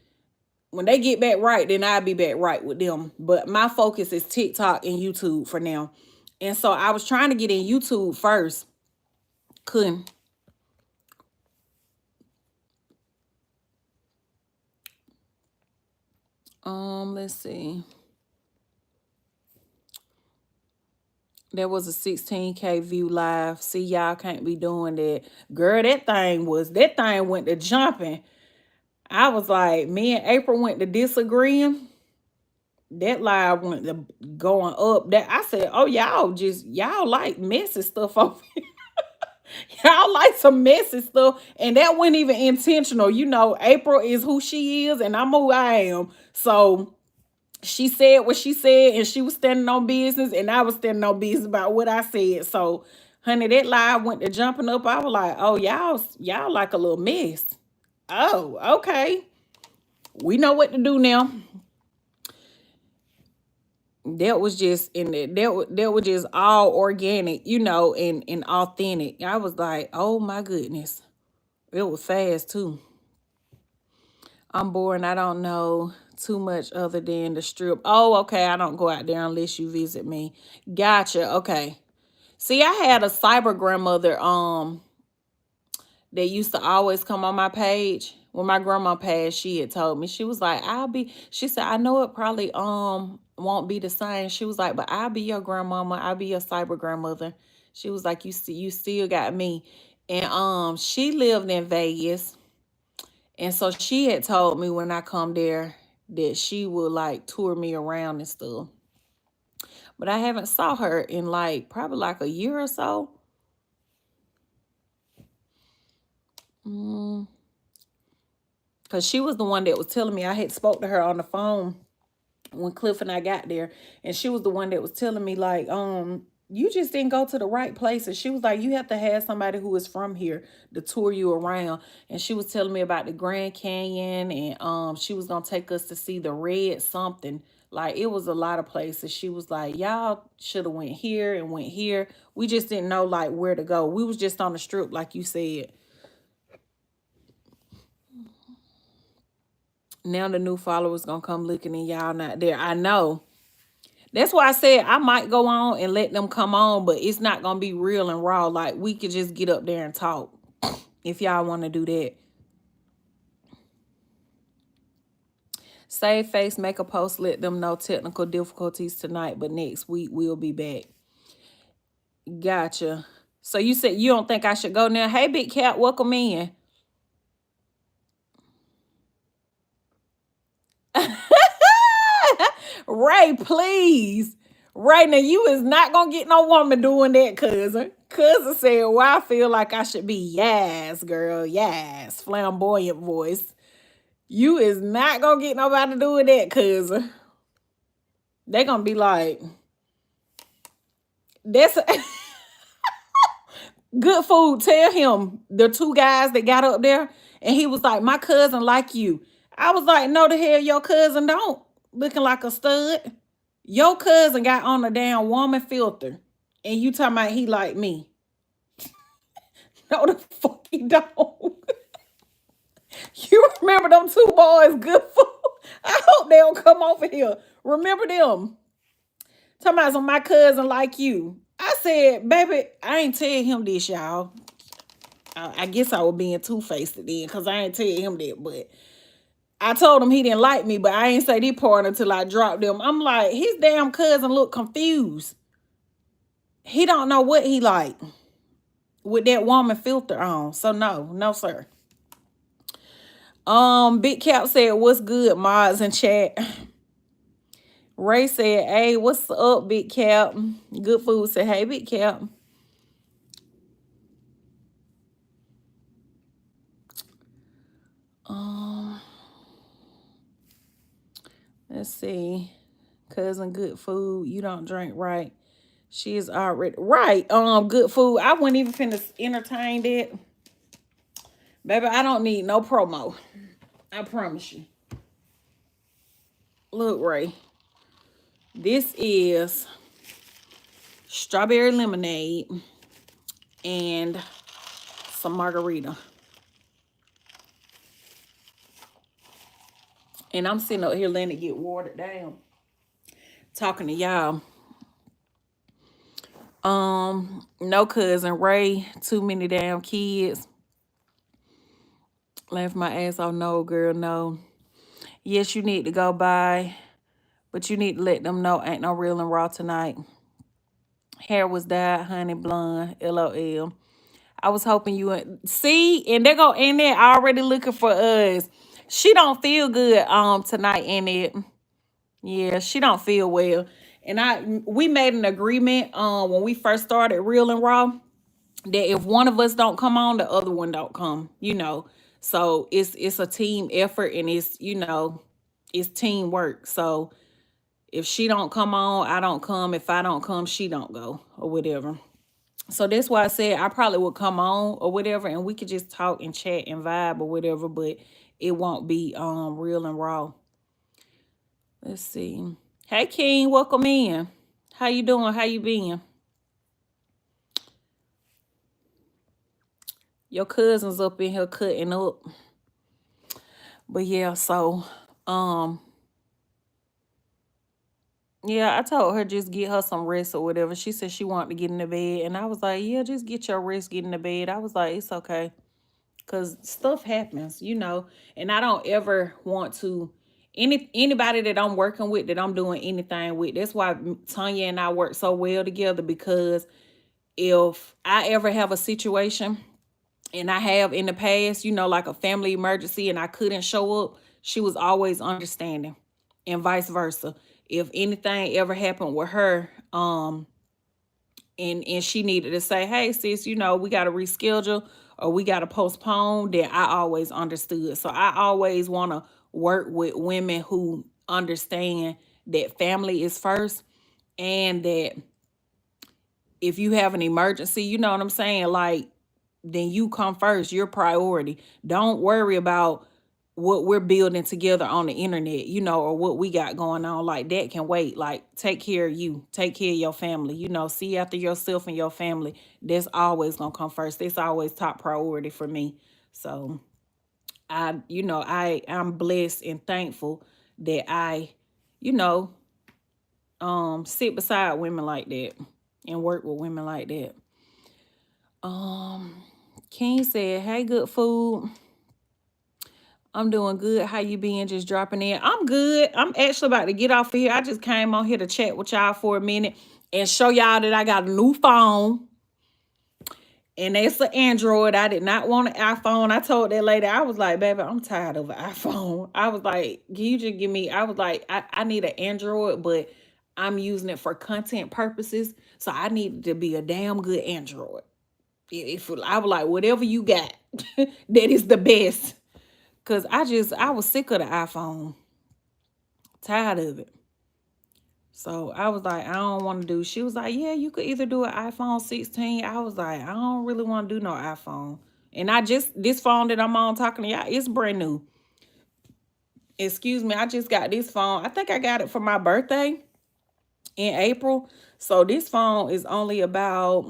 when they get back right, then I'll be back right with them. But my focus is TikTok and YouTube for now. And so I was trying to get in YouTube first. Couldn't. Let's see. There was a 16K view live. See, y'all can't be doing that. Girl, that thing went to jumping. I was like, me and April went to disagreeing. That live went to going up. That I said, oh, y'all like messy stuff over here. Y'all like some messy stuff. And that wasn't even intentional. April is who she is and I'm who I am. So she said what she said and she was standing on business and I was standing on business about what I said. So, Honey, that live went to jumping up. I was like, oh, y'all like a little mess. Oh, okay. We know what to do now. That was just in it. That was just all organic, and authentic. I was like, oh my goodness. It was fast too. I'm bored and I don't know too much other than the strip. Oh, okay. I don't go out there unless you visit me. Gotcha. Okay. See, I had a cyber grandmother that used to always come on my page. When my grandma passed, she had told me, she was like, she said, I know it probably won't be the same. She was like, but I'll be your grandmama. I'll be your cyber grandmother. She was like, you still got me. And she lived in Vegas. And so she had told me when I come there that she would like tour me around and stuff. But I haven't saw her in like probably like a year or so. Because she was the one that was telling me. I had spoke to her on the phone when Cliff and I got there. And she was the one that was telling me like, you just didn't go to the right places. She was like, you have to have somebody who is from here to tour you around. And she was telling me about the Grand Canyon, and she was gonna take us to see the red something. Like it was a lot of places. She was like, y'all should have went here and went here. We just didn't know like where to go. We was just on the strip, like you said. Now the new followers gonna come looking and y'all not there. I know. That's why I said I might go on and let them come on, but it's not gonna be real and raw. Like we could just get up there and talk if y'all want to do that. Save face, make a post, let them know technical difficulties tonight, but next week we'll be back. Gotcha. So you said you don't think I should go now? Hey, Big Cat, welcome in. Ray, please. Right now, you is not gonna get no woman doing that, cousin. Cousin said, well, I feel like I should be yes, girl, yes. Flamboyant voice. You is not gonna get nobody doing that, cousin. They gonna be like, that's good food. Tell him the two guys that got up there, and he was like, my cousin like you. I was like, no, the hell your cousin don't. Looking like a stud. Your cousin got on a damn woman filter, and you talking about he like me. No, the fuck he don't. You remember them two boys, good food? I hope they don't come over here. Remember them? Talking about some my cousin like you. I said, baby, I ain't tell him this, y'all. I guess I was being two-faced then because I ain't tell him that, but I told him he didn't like me, but I ain't say this part until I dropped them. I'm like, his damn cousin look confused. He don't know what he like with that woman filter on. So no, sir. Big Cap said, what's good, mods in chat? Ray said, hey, what's up, Big Cap? Good food said, hey, Big Cap. Let's see. Cousin, good food. You don't drink, right? She is already right. Good food. I wouldn't even finna entertain that. Baby, I don't need no promo. I promise you. Look, Ray. This is strawberry lemonade and some margarita. And I'm sitting up here letting it get watered down. Talking to y'all. No, cousin Ray, too many damn kids. Laugh my ass off. No, girl, no. Yes, you need to go by, but you need to let them know ain't no real and raw tonight. Hair was dyed, honey blonde, LOL. I was hoping you would see, and they go in there already looking for us. She don't feel good tonight in it. Yeah, she don't feel well. And we made an agreement when we first started Real and Raw that if one of us don't come on, the other one don't come. So it's a team effort, and it's teamwork. So if she don't come on, I don't come. If I don't come, she don't go or whatever. So that's why I said I probably would come on or whatever, and we could just talk and chat and vibe or whatever, but it won't be real and raw. Let's see. Hey King, welcome in. How you doing? How you been? Your cousin's up in here cutting up. But yeah, so um yeah, I told her just get her some rest or whatever. She said she wanted to get in the bed, and I was like, yeah, just get your rest, get in the bed. I was like, it's okay. Cause stuff happens, and I don't ever want to anybody that I'm working with, that I'm doing anything with. That's why Tanya and I work so well together, because if I ever have a situation, and I have in the past, like a family emergency, and I couldn't show up, she was always understanding, and vice versa. If anything ever happened with her, and she needed to say, hey sis, we got to reschedule or we got to postpone, then I always understood. So I always want to work with women who understand that family is first, and that if you have an emergency, you know what I'm saying, like, then you come first, your priority. Don't worry about what we're building together on the internet, or what we got going on. Like, that can wait. Like, take care of you, take care of your family, see after yourself and your family. That's always gonna come first. That's always top priority for me. So I'm blessed and thankful that I, you know, sit beside women like that and work with women like that. King said, hey, good food. I'm doing good. How you been? Just dropping in. I'm good. I'm actually about to get off of here. I just came on here to chat with y'all for a minute and show y'all that I got a new phone. And it's an Android. I did not want an iPhone. I told that lady, I was like, baby, I'm tired of an iPhone. I was like, can you just give me, I was like, I need an Android, but I'm using it for content purposes. So I need to be a damn good Android. If I was like, whatever you got, that is the best. Cause I was sick of the iPhone. Tired of it. So I was like, I don't want to do. She was like, yeah, you could either do an iPhone 16. I was like, I don't really want to do no iPhone. And this phone that I'm on talking to y'all, it's brand new. Excuse me, I just got this phone. I think I got it for my birthday in April. So this phone is only about,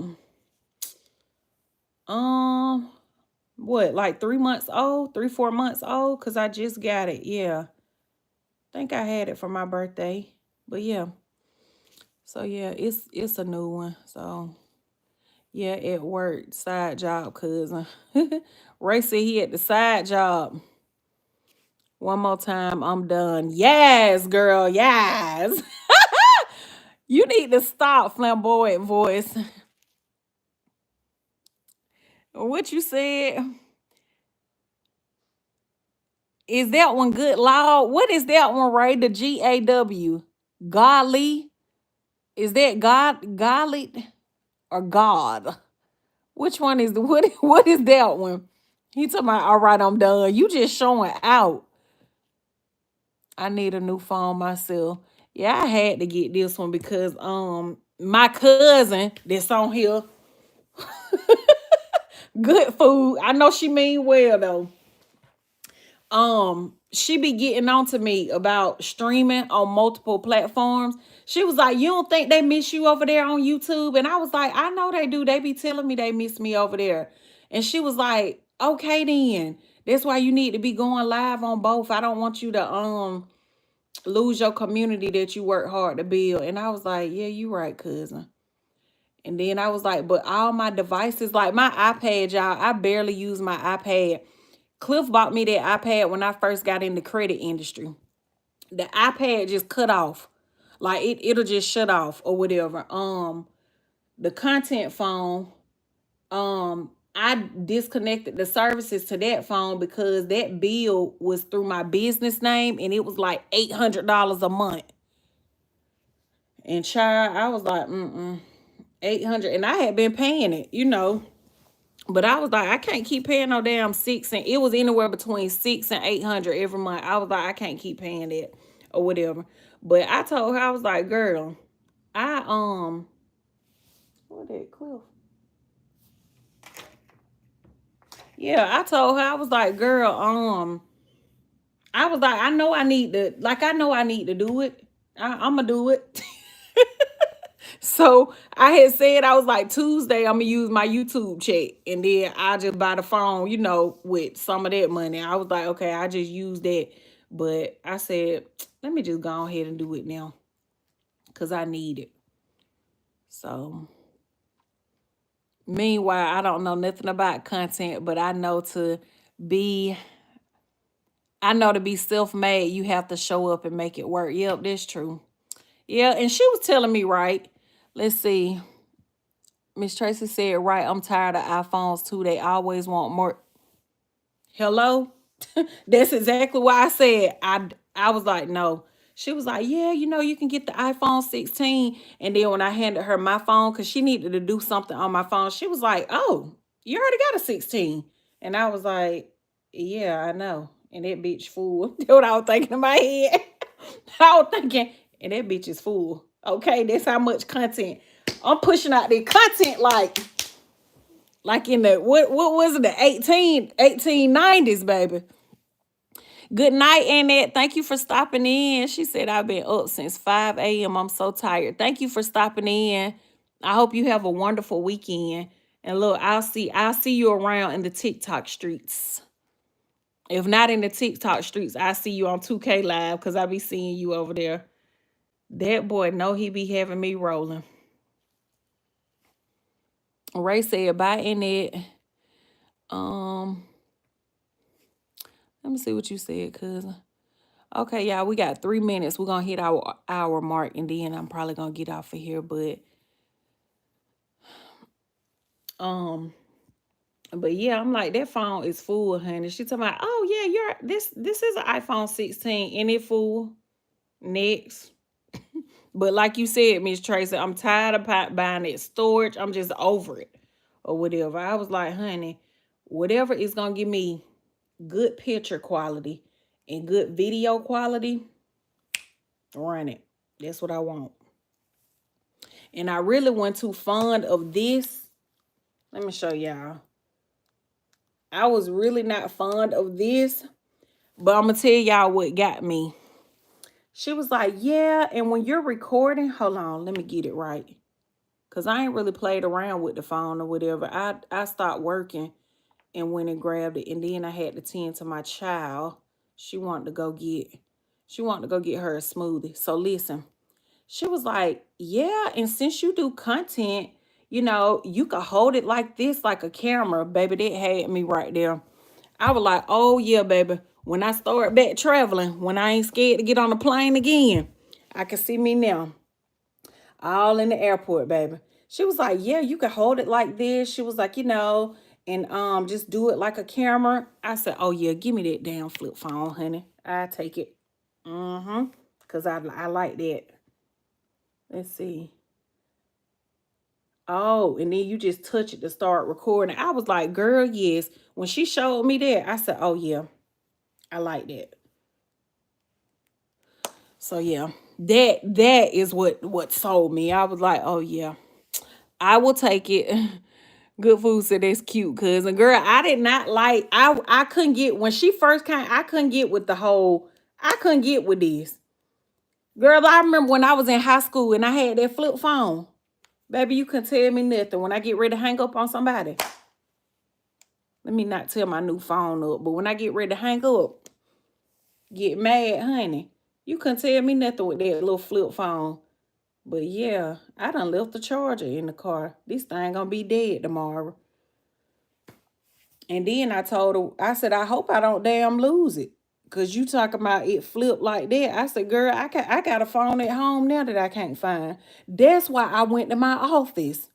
like 3 months old, 3, 4 months old. Cause I just got it. Yeah. I think I had it for my birthday. But yeah. So yeah, it's a new one. So yeah, at work, side job, cousin. Ray said he had the side job. One more time, I'm done. Yes, girl, yes. You need to stop, flamboyant voice. What you said? Is that one good loud? What is that one, Ray? The GAW. Godly? Is that godly or God? Which one is what is that one? He talking about, all right, I'm done. You just showing out. I need a new phone myself. Yeah, I had to get this one because my cousin that's on here, good food. I know she mean well though. She be getting on to me about streaming on multiple platforms. She was like, you don't think they miss you over there on YouTube? And I was like, I know they do. They be telling me they miss me over there. And she was like, okay then. That's why you need to be going live on both. I don't want you to lose your community that you work hard to build. And I was like, yeah, you right, cousin. And then I was like, but all my devices, like my iPad, y'all, I barely use my iPad. Cliff bought me that iPad when I first got in the credit industry. The iPad just cut off. Like it'll just shut off or whatever. The content phone, I disconnected the services to that phone because that bill was through my business name and it was like $800 a month. And child, I was like, 800, and I had been paying it. But I was like, I can't keep paying no damn six, and it was anywhere between 600 and 800 every month. I was like, I can't keep paying it or whatever. But I told her, I was like, girl, I what that Cliff? Yeah, I told her, I was like, girl, I was like, I know I need to do it. I'ma do it. So I had said, I was like, Tuesday I'm gonna use my YouTube check, and then I just buy the phone, with some of that money. I was like, okay, I just use that. But I said, let me just go ahead and do it now, because I need it. So meanwhile, I don't know nothing about content, but be to be self-made, you have to show up and make it work. Yep, that's true. Yeah, and she was telling me, right. Let's see. Miss Tracy said, right, I'm tired of iPhones too. They always want more. Hello? That's exactly why I said I was like, no. She was like, yeah, you can get the iPhone 16. And then when I handed her my phone, because she needed to do something on my phone, she was like, oh, you already got a 16. And I was like, yeah, I know. And that bitch full. That's what I was thinking in my head. I was thinking, and that bitch is full. Okay, that's how much content. I'm pushing out the content like in the what was it, the 1890s, baby. Good night, Annette. Thank you for stopping in. She said, I've been up since 5 a.m. I'm so tired. Thank you for stopping in. I hope you have a wonderful weekend. And look, I'll see you around in the TikTok streets. If not in the TikTok streets, I'll see you on 2K Live, because I be seeing you over there. That boy know he be having me rolling. Ray said, bye, Annette. Um, Let me see what you said, cousin. Okay, y'all, we got 3 minutes. We're gonna hit our hour mark, and then I'm probably gonna get off of here. Um, but yeah, I'm like, that phone is full, honey. She talking about, oh yeah, this is an iPhone 16, and it full. Next. But like you said, Miss Tracy, I'm tired of buying that storage. I'm just over it, or whatever. I was like, honey, whatever is gonna give me good picture quality and good video quality, run it. That's what I want. And I really wasn't too fond of this. Let me show y'all. I was really not fond of this, but I'm going to tell y'all what got me. She was like, yeah, and when you're recording, hold on, let me get it right. Because I ain't really played around with the phone or whatever. I stopped working and went and grabbed it. And then I had to tend to my child. She wanted to go get her a smoothie. So listen. She was like, yeah, and since you do content, you could hold it like this, like a camera, baby. That had me right there. I was like, oh, yeah, baby. When I start back traveling, when I ain't scared to get on a plane again, I can see me now. All in the airport, baby. She was like, yeah, you can hold it like this. She was like, and just do it like a camera. I said, oh, yeah, give me that damn flip phone, honey. I take it. Mm-hmm. Because I like that. Let's see. Oh, and then you just touch it to start recording. I was like, girl, yes. When she showed me that, I said, oh, yeah, I like that. So, yeah, that is what sold me. I was like, oh, yeah, I will take it. Good Food said that's cute, cousin. Girl, I did not like, I couldn't get, when she first came, I couldn't get with I couldn't get with this. Girl, I remember when I was in high school and I had that flip phone. Baby, you couldn't tell me nothing. When I get ready to hang up on somebody, let me not tear my new phone up. But when I get ready to hang up, get mad, honey, you couldn't tell me nothing with that little flip phone. But yeah, I done left the charger in the car. This thing gonna be dead tomorrow. And then I told her, I said, I hope I don't damn lose it. Cause you talking about it flipped like that. I said, girl, I got a phone at home now that I can't find. That's why I went to my office.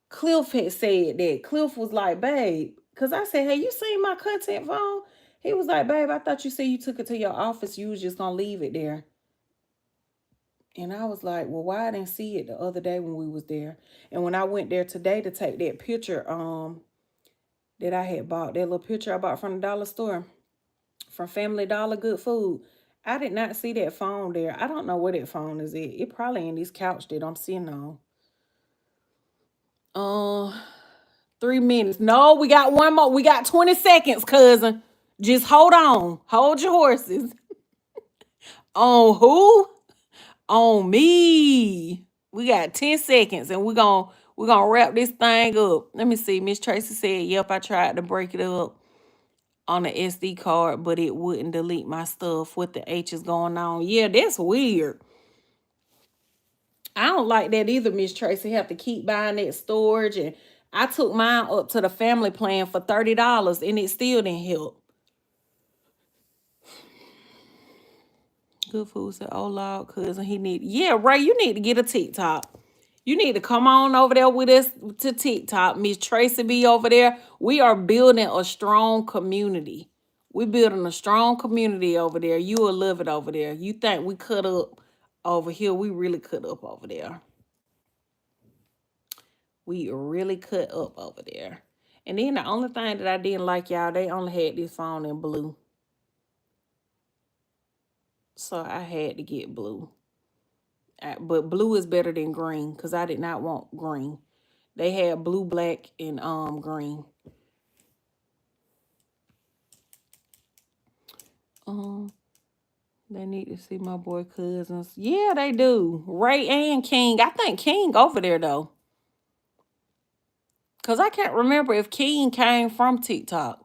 Cliff had said that. Cliff was like, babe, because I said, hey, you seen my content phone? He was like, babe, I thought you said you took it to your office. You was just going to leave it there. And I was like, well, why I didn't see it the other day when we was there? And when I went there today to take that picture that I had bought, that little picture I bought from the dollar store, from Family Dollar Good Food, I did not see that phone there. I don't know where that phone is at. It probably in this couch that I'm sitting on. 3 minutes. No, we got one more. We got 20 seconds, cousin. Just hold on. Hold your horses. On who? On me. We got 10 seconds and we're gonna wrap this thing up. Let me see. Miss Tracy said, yep, I tried to break it up on the SD card, but it wouldn't delete my stuff. What the H is going on? Yeah, that's weird. I don't like that either, Miss Tracy. Have to keep buying that storage. And I took mine up to the family plan for $30 and it still didn't help. Good food said, oh Lord, cousin, yeah, Ray, you need to get a TikTok. You need to come on over there with us to TikTok. Miss Tracy be over there. We are building a strong community. We're building a strong community over there. You will love it over there. You think we cut up over here. We really cut up over there. We really cut up over there. And then the only thing that I didn't like, y'all, they only had this phone in blue. So I had to get blue. But blue is better than green because I did not want green. They had blue, black, and green. They need to see my boy cousins. Yeah, they do. Ray and King. I think King over there though. Cause I can't remember if King came from TikTok.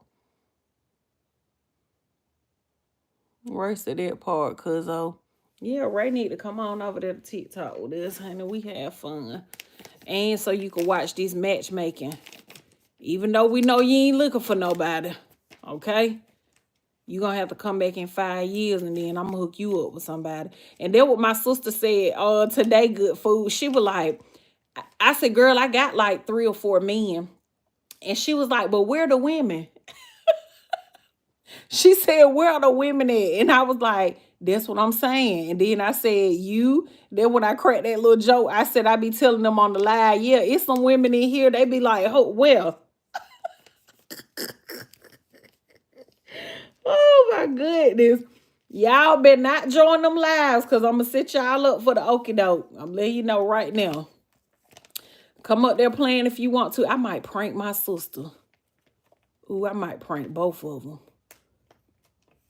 Ray said that part, cuz yeah, Ray need to come on over there to TikTok with us, honey. We have fun. And so you can watch this matchmaking. Even though we know you ain't looking for nobody. Okay? You're going to have to come back in 5 years and then I'm going to hook you up with somebody. And then what my sister said, today, good food. She was like, I said, girl, I got like 3 or 4 men. And she was like, but where are the women? She said, where are the women at? And I was like, that's what I'm saying. And then I said, then when I cracked that little joke, I said, I be telling them on the live, yeah, it's some women in here. They be like, oh, well. Oh, my goodness. Y'all better not join them lives because I'm going to set y'all up for the okie doke. I'm letting you know right now. Come up there playing if you want to. I might prank my sister. Ooh, I might prank both of them.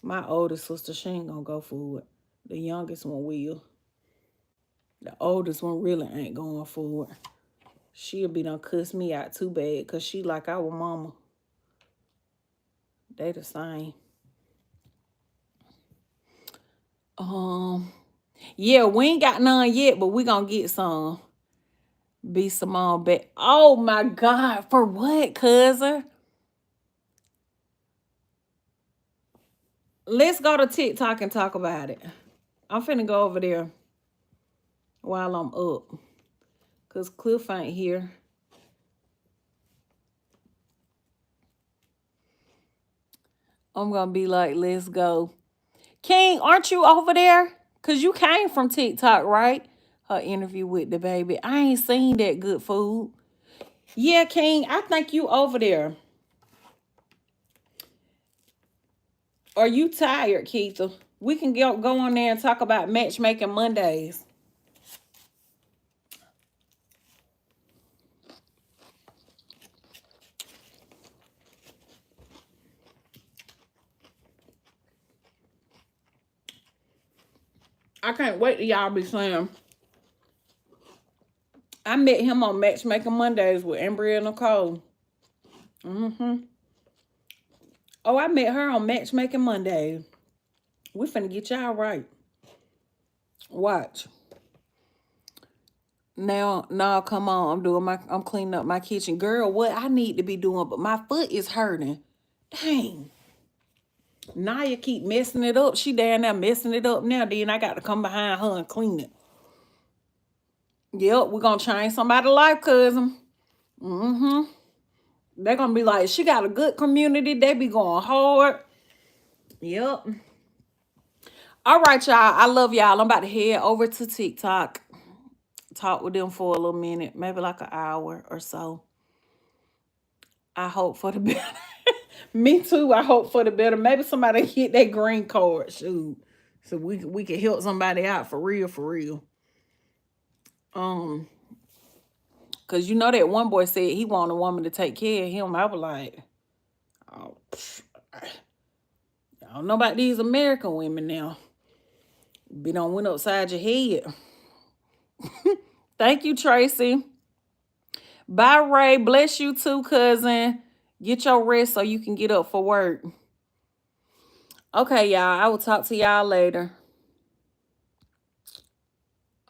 My oldest sister, she ain't gonna go for it. The youngest one will. The oldest one really ain't going for it. She'll be done cuss me out too bad because she like our mama. They the same. Yeah, we ain't got none yet, but we gonna get some. Be some on back. Oh my God, for what, cousin? Let's go to TikTok and talk about it. I'm finna go over there while I'm up. Because Cliff ain't here. I'm going to be like, let's go. King, aren't you over there? Because you came from TikTok, right? Her interview with the baby. I ain't seen that good food. Yeah, King, I think you over there. Are you tired, Keitha? We can go on there and talk about matchmaking Mondays. I can't wait till y'all be saying. I met him on Matchmaking Mondays with Ambriel Nicole. Oh, I met her on Matchmaking Mondays. We finna get y'all right. Watch. Now, come on. I'm cleaning up my kitchen. Girl, what I need to be doing, but my foot is hurting. Dang. Naya keep messing it up. She down there messing it up now. Then I got to come behind her and clean it. Yep, we're going to change somebody's life, cousin. They're going to be like, she got a good community. They be going hard. Yep. All right, y'all. I love y'all. I'm about to head over to TikTok. Talk with them for a little minute. Maybe like an hour or so. I hope for the better. Me too. I hope for the better. Maybe somebody hit that green card. Shoot. So we can help somebody out for real, for real. Because you know that one boy said he wanted a woman to take care of him. I was like, oh, I don't know about these American women now. Be done went upside your head. Thank you, Tracy. Bye, Ray. Bless you too, cousin. Get your rest so you can get up for work. Okay, y'all. I will talk to y'all later.